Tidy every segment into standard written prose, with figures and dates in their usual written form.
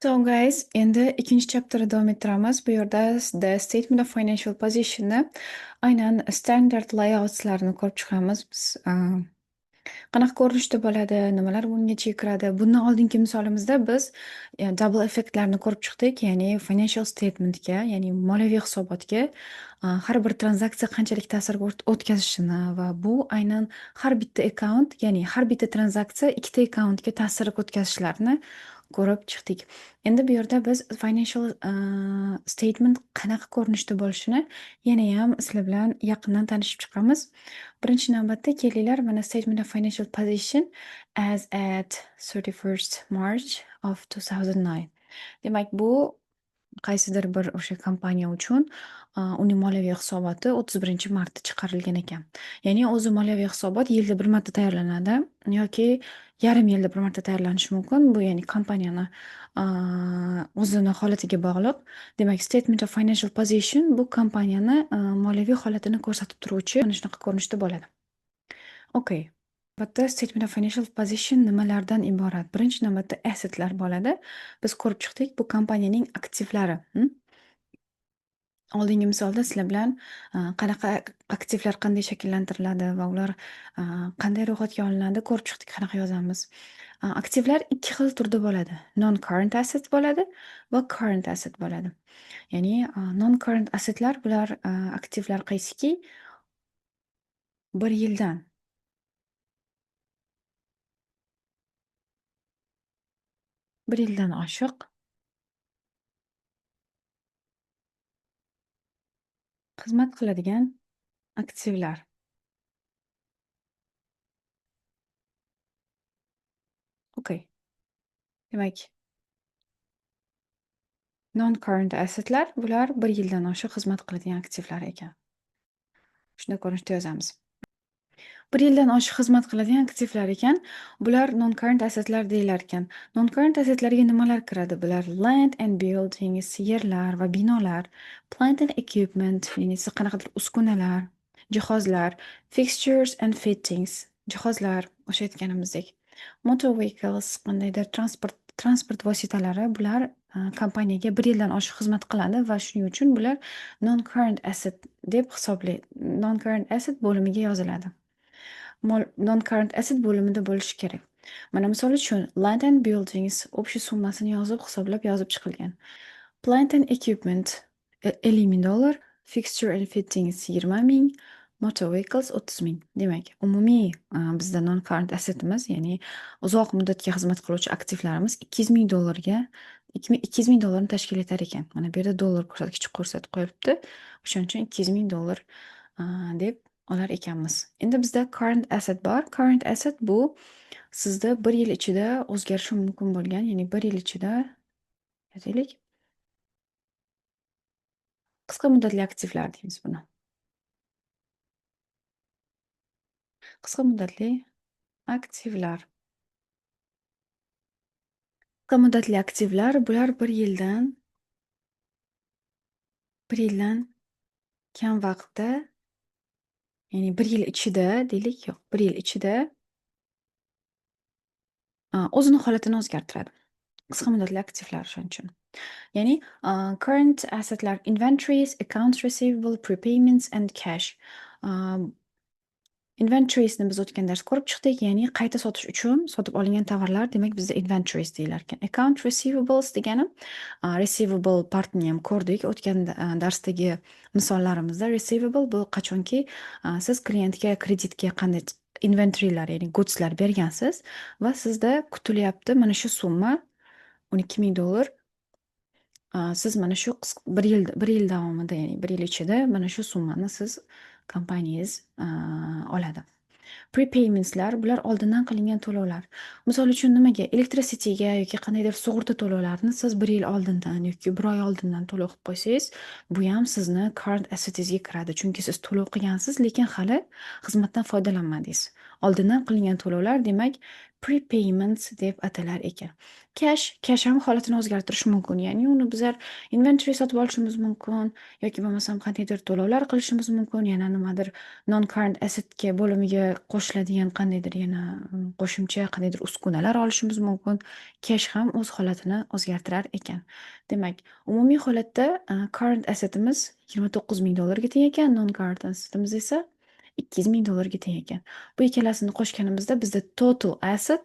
So guys, endi ikkinchi chapterda davom ettiramiz. Bu yerda the statement of financial position'ni aynan standard layoutslarini ko'rib chiqamiz. Biz qanaqa ko'rinishda bo'ladi, nimalar bunga ichiga kiradi. Bundan oldingi misolimizda biz double effektlarni ko'rib chiqdik, ya'ni financial statementga, ya'ni moliyaviy hisobotga har bir tranzaksiya qanchalik ta'sir o'tkazishini va bu aynan har bitta akkaunt, ya'ni har bitta tranzaksiya ikkita akkauntga ta'sir o'tkazishlarini ko'rib chiqdik. Endi bu yerda biz financial statement qanaqa ko'rinishda bo'lishini yanayam sizlar bilan yaqindan tanishib chiqamiz. Birinchi navbatda kelinglar, mana statement of financial position as at 31st March of 2009. Demak, bu qaysidir bir o'sha kompaniya uchun uning moliyaviy hisoboti 31-martda chiqarilgan ekan. Ya'ni o'zi moliyaviy hisobot yilda bir marta tayyorlanadi yoki yarim yilda bir marta tayyorlanishi mumkin. Bu ya'ni kompaniyani o'zini holatiga bog'liq. Demak, statement of financial position bu kompaniyani moliyaviy holatini ko'rsatib turuvchi mana shunaqa ko'rinishda bo'ladi. Okay. Albatta, statement of financial position nimalardan iborat? Birinchi navbatda assetlar bo'ladi. Biz ko'rib chiqdik, bu kompaniyaning aktivlari. Oldingi misolda sizlar bilan qanaqa aktivlar qanday shakllantiriladi va ular qanday ro'yxatga olinadi ko'rib chiqdik, qanaqa yozamiz. Aktivlar ikki xil turda bo'ladi. Non-current asset bo'ladi va current asset bo'ladi. Ya'ni non-current assetlar bular aktivlar qaysiki bir yildan oshiq xizmat qiladigan aktivlar. Okay. Demak, non-current assetlar bular bir yildan oshiq xizmat qiladigan aktivlar ekan. Shunday ko'rinishda yozamiz. Bir yildan oshiq xizmat qiladigan aktivlar ekan. Bular non-current assetlar deyilar ekan. Non-current assetlarga nimalar kiradi? Bular land and buildings, yerlar va binolar, plant and equipment, ya'ni qanaqadir uskunalar, jihozlar, fixtures and fittings, jihozlar, o'sha aytganimizdek. Motor vehicles, qandaydir transport vositalari, bular kompaniyaga bir yildan oshiq xizmat qiladi va shuning uchun bular non-current asset deb non-current asset bo'limiga yoziladi. Non-current asset bo'limida bo'lishi kerak. Mana misol uchun land and buildings общий summasini hisoblab yozib chiqilgan. Plant and equipment $50,000, fixture and fittings 20,000, motor vehicles 30,000. Demak, umumiy bizda non-current assetimiz, ya'ni uzoq muddatga xizmat qiluvchi aktivlarimiz $200,000 $200,000 tashkil etar ekan. Mana bu yerda dollar ko'rsatkichi ko'rsatib qo'yibdi. O'shaning uchun $200,000 deb olar ekanmiz. Endi bizda current asset bor. Current asset bu sizda bir yil ichida o'zgarishi mumkin bo'lgan, ya'ni bir yil ichida yozaylik. Qisqa muddatli aktivlar deymiz buni. Qisqa muddatli aktivlar. Qisqa muddatli aktivlar bular bir yildan kam vaqtda, ya'ni bir yil ichida deylik, yo'q, bir yil ichida o'zini holatini o'zgartiradi. Qisqa muddatli aktivlar shuning uchun. Ya'ni current assetlar inventories, accounts receivable, prepayments and cash. Inventoriesni biz o'tgan dars ko'rib chiqdik, ya'ni qayta sotish uchun sotib olingan tovarlar, demak bizda inventories deyilar ekan. Account receivables degani receivable partni ham ko'rdik o'tgan darsdagi misollarimizda. Receivable bu qachonki siz klientga kreditga qanday inventorylar, ya'ni goodslar bergansiz va sizda kutilyapti mana shu summa $12,000. Siz mana shu bir yil davomida, ya'ni bir yil ichida mana shu summani siz kompaniyangiz oladi. Prepaymentslar bular oldindan qilingan to'lovlar. Misol uchun nimaga? Electricityga yoki qandaydir sug'urta to'lovlarini siz bir yil oldindan yoki bir oy oldindan to'lov qilib qo'ysangiz, bu ham sizni current assetingizga kiradi. Chunki siz to'lov qilgansiz, lekin hali xizmatdan foydalanmadingiz. Oldindan qilingan to'lovlar, demak, prepayments deb atalar ekan. Cash ham holatini o'zgartirish mumkin. Ya'ni uni bizlar inventory sotib olishimiz mumkin yoki bo'lmasam qandaydir to'lovlar qilishimiz mumkin. Yana nimadir non-current assetga bo'limiga qo'shiladigan qandaydir yana qo'shimcha qandaydir uskunalar olishimiz mumkin. Cash ham o'z holatini o'zgartirar ekan. Demak, umumiy holatda current assetimiz $29,000 teng ekan, non-current assetimiz esa $200,000 teng ekan. Bu ikkalasini qo'shganimizda bizda total asset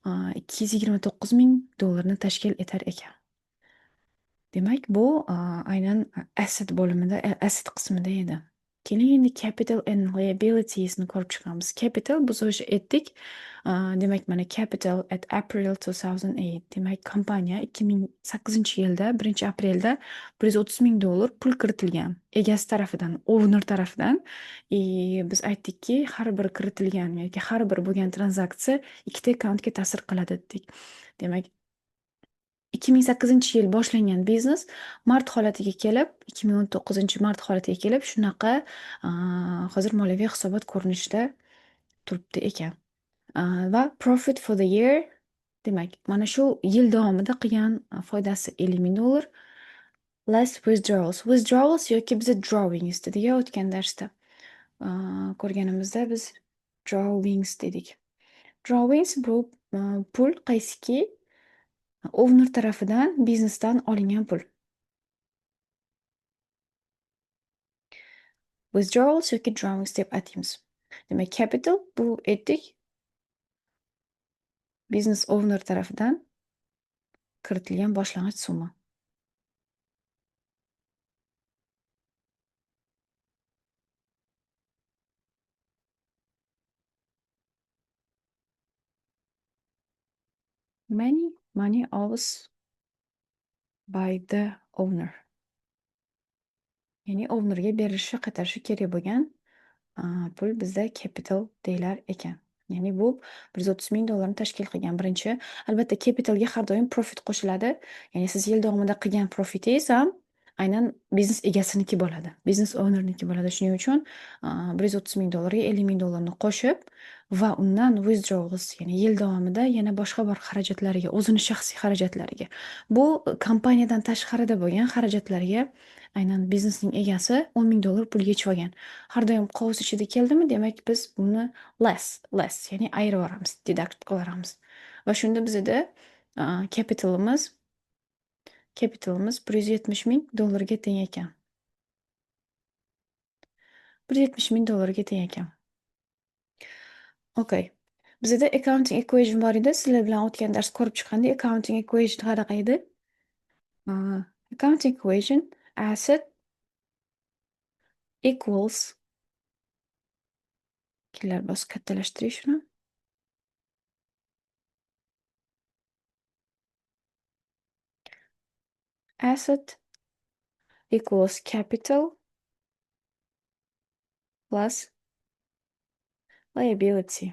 $229,000 tashkil etar ekan. Demak, bu aynan asset bo'limida, asset qismida edi. Keling endi capital and liabilitiesni ko'rib chiqamiz. Capital biz o'sha aytdik. Demak, mana capital at April 2008. Demak, kompaniya 2008-yilda 1-aprelda $130,000 pul kiritilgan egasi tarafidan, owner tarafidan. Biz aytdikki, har bir kiritilgan yoki har bir bo'lgan tranzaksiya ikkita akkauntga ta'sir qiladi dedik. Demak, 2008-yil boshlangan biznes mart holatiga kelib, 2019-mart holatiga kelib, shunaqa hozir moliyaviy hisobot ko'rinishida turibdi ekan. Va profit for the year, demak, mana shu yil davomida qilgan foydasi $50,000 less withdrawals. Withdrawals yoki biz drawings dedik o'tgan darsda. Ko'rganimizda biz drawings dedik. Drawings bu pul qaysiki owner tarafidan biznesdan olingan pul. Withdrawals yoki drawings deb ataymiz. Demak, capital bu aytdik, biznes owner tarafidan kiritilgan boshlang'ich summa. Money always by the owner. Ya'ni ownerga berilishi, qaytarishi kerak bo'lgan pul bizda capital deyilar ekan. Ya'ni bu $130,000 tashkil qilgan. Birinchi, albatta capitalga har doim profit qo'shiladi. Ya'ni siz yil davomida qilgan profitingiz ham aynan biznes egasiniki bo'ladi. Biznes ownerniki bo'ladi. Shuning uchun $130,000 ga $50,000 qo'shib va undan withdrawals, ya'ni yil davomida yana boshqa bir xarajatlariga, o'zini shaxsiy xarajatlariga, bu kompaniyadan tashqarida bo'lgan xarajatlarga aynan biznesning egasi $10,000 pul yechib olgan. Har doim qovus ichida keldimi, demak biz buni less, ya'ni ayirib yuboramiz, deduct qilaveramiz. Va shunda bizda capitalimiz $170,000 ga teng ekan. $170,000 teng ekan. Okay. Bizda accounting equation bor edi. Sizlar bilan o'tgan dars ko'rib chiqqandik. Accounting equation qanaqa edi? Accounting equation asset equals, kelar bos kattalashtiring shuni. Asset equals capital plus liability.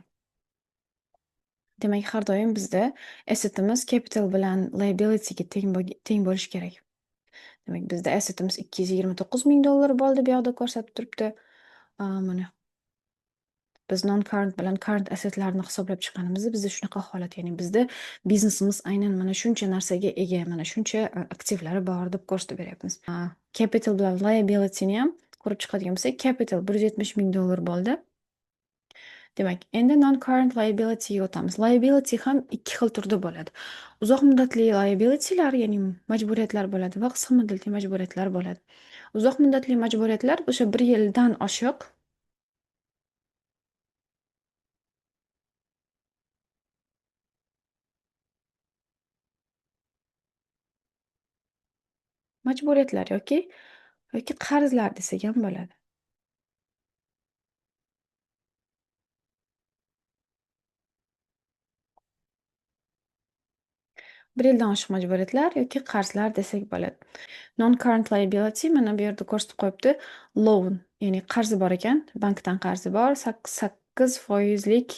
Demak, har doim bizda assetimiz capital bilan liabilityga teng bo'lishi kerak. Demak, bizda assetimiz $229,000 bo'ldi, bu yoqda ko'rsatib turibdi. Mana biz non-current bilan current assetlarni hisoblab chiqqanimizda bizda shunaqa holat, ya'ni bizda biznesimiz aynan mana shuncha narsaga ega, mana shuncha aktivlari bor deb ko'rsatib beryapmiz. Capital bilan liabilityni ham ko'rib chiqadigan bo'lsak, capital $170,000 bo'ldi. Demak, endi non-current liabilityga o'tamiz. Liability ham ikki xil turda bo'ladi. Uzoq muddatli liabilitylar, ya'ni majburiyatlar bo'ladi va qisqa muddatli majburiyatlar bo'ladi. Uzoq muddatli majburiyatlar o'sha 1 yildan oshiq majburiyatlar yoki qarzlar desak ham bo'ladi. Bir yildan oshiq majburiyatlar yoki qarzlar desak bo'ladi. Non-current liability mana bu yerda ko'rsatib qo'yibdi. Loan, ya'ni qarzi bor ekan, bankdan qarzi bor, 8%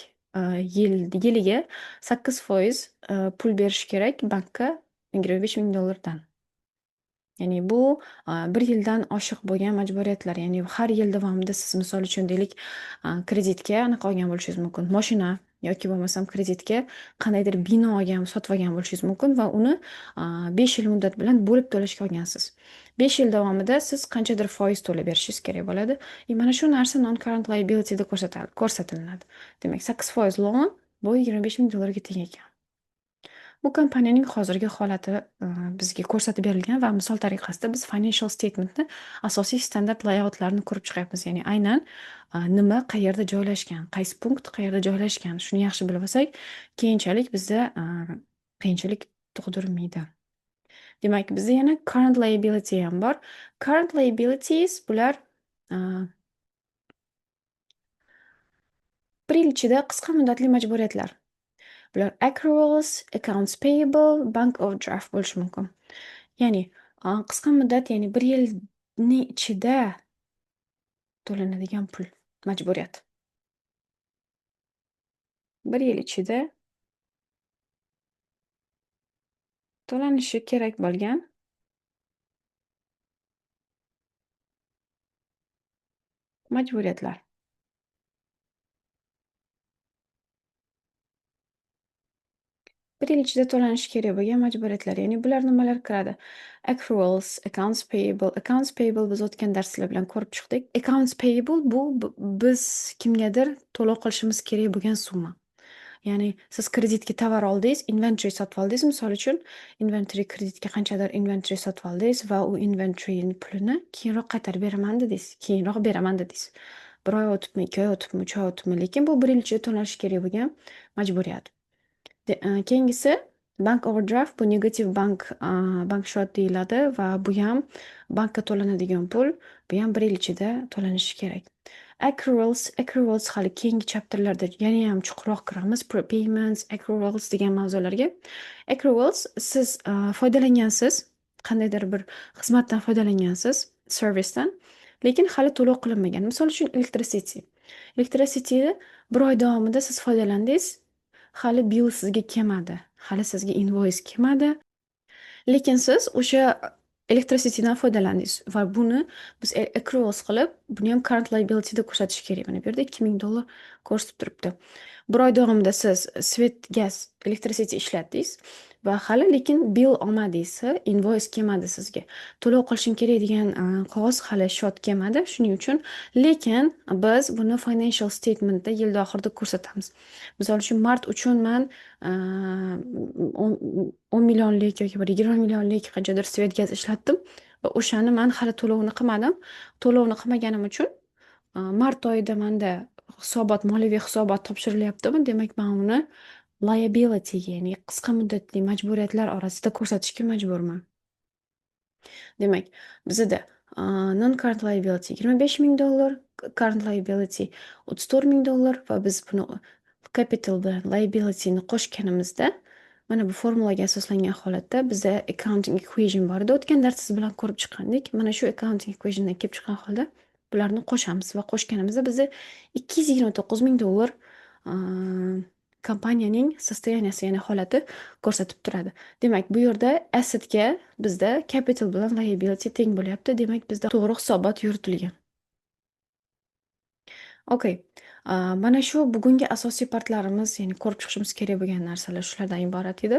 yiliga 8% pul berish kerak bankka $25,000 dan. Ya'ni bu 1 yildan oshiq bo'lgan majburiyatlar. Ya'ni har yil davomida siz misol uchun deylik kreditga anaqa olgan bo'lishingiz mumkin. Moshina yoki bo'lmasam kreditga qandaydir binoga sotib olgan bo'lishingiz mumkin va uni 5 yil muddat bilan bo'lib to'lashga olgansiz. 5 yil davomida siz qanchadir foiz to'lab berishingiz kerak bo'ladi. Mana shu narsa non-current liability'da ko'rsatiladi. Demak, 8% loan bu 25 ming dollarga teng ekan. Bu kompaniyaning hozirgi holati bizga ko'rsatib berilgan va misol tariqasida biz financial statementni asosiy standart layoutlarini ko'rib chiqyapmiz. Ya'ni aynan nima qayerda joylashgan, qaysi punkt qayerda joylashgan, shuni yaxshi bilib olsak, keyinchalik bizda qiyinchilik tug'dirmaydi. Demak, bizda yana current liability ham bor. Current liabilities bular bir yil ichida qisqa muddatli majburiyatlar. Bular accruals, accounts payable, bank overdraft bo'lishi mumkin. Ya'ni qisqa muddat, ya'ni bir yilni ichida to'lanadigan pul, majburiyat. Bir yil ichida to'lanishi kerak bo'lgan majburiyatlar. Bir yil ichida to'lanishi kerak bo'lgan majburiyatlar. Ya'ni bular nimalar kiradi? Accruals, accounts payable. Accounts payable biz o'tgan darslar bilan ko'rib chiqdik. Accounts payable bu biz kimgadir to'lov qilishimiz kerak bo'lgan summa. Ya'ni siz kreditga tovar oldingiz, inventory sotib oldingiz. Misol uchun, inventory kreditga qanchadir inventory sotib oldingiz va u inventory pulini keyinroq qaytarib beraman dedingiz. Keyinroq beraman dedingiz. 1 oy o'tibmi, 2 oy o'tibmi, 3 oy o'tibmi, lekin bu 1 yil ichida to'lanishi kerak bo'lgan majburiyat. Keyingisi bank overdraft, bu negativ bank shot deyiladi va bu ham bankka to'lanadigan pul, bu ham 1 yil ichida to'lanishi kerak. Accruals hali keyingi chapterlarda yana ham chuqurroq kiramiz. Prepayments, accruals degan mavzularga. Accruals siz foydalangansiz, qandaydir bir xizmatdan foydalangansiz, servisdan, lekin hali to'lov qilinmagan. Misol uchun electricity. Electricityni 1 oy davomida siz foydalandingiz, hali bill sizga kelmadi. Hali sizga invoice kelmadi. Lekin siz o'sha electricitydan foydalandingiz va buni biz accruals qilib, buni ham current liability'da ko'rsatish kerak. Mana bu yerda 2000 dollar ko'rsatib turibdi. 1 oy davomida siz svet, gaz, electricity ishlatdingiz va hali lekin bill olmadingiz, invoice kelmadi sizga. To'lov qilishim kerak degan qog'oz hali shot kelmadi. Shuning uchun lekin biz buni financial statementda yil oxirida ko'rsatamiz. Misol uchun mart uchun men 10 millionlik yoki 20 millionlik qanchadir svet gaz ishlatdim va o'shani men hali to'lovini qilmadim. To'lovni qilmaganim uchun mart oyida menda moliyaviy hisobot topshirilyaptimi, demak men uni liability, ya'ni qisqa muddatli majburiyatlar orasida ko'rsatishga majburman. Demak, bizda non-current liability 25 ming dollar, current liability 34 ming dollar va biz buni capital bilan liabilityni qo'shganimizda mana bu formulaga asoslangan holatda bizda accounting equation bor edi. O'tgan dars siz bilan ko'rib chiqqandik. Mana shu accounting equationdan kelib chiqqan holda bularni qo'shamiz va qo'shganimizda bizda 229 ming dollar kompaniyaning sostoyaniyasi, ya'ni holati ko'rsatib turadi. Demak, bu yerda assetga bizda capital bilan liability teng bo'lyapti. Demak, bizda to'g'ri hisobot yuritilgan. Okay. Mana shu bugungi asosiy partlarimiz, ya'ni ko'rib chiqishimiz kerak bo'lgan narsalar shulardan iborat edi.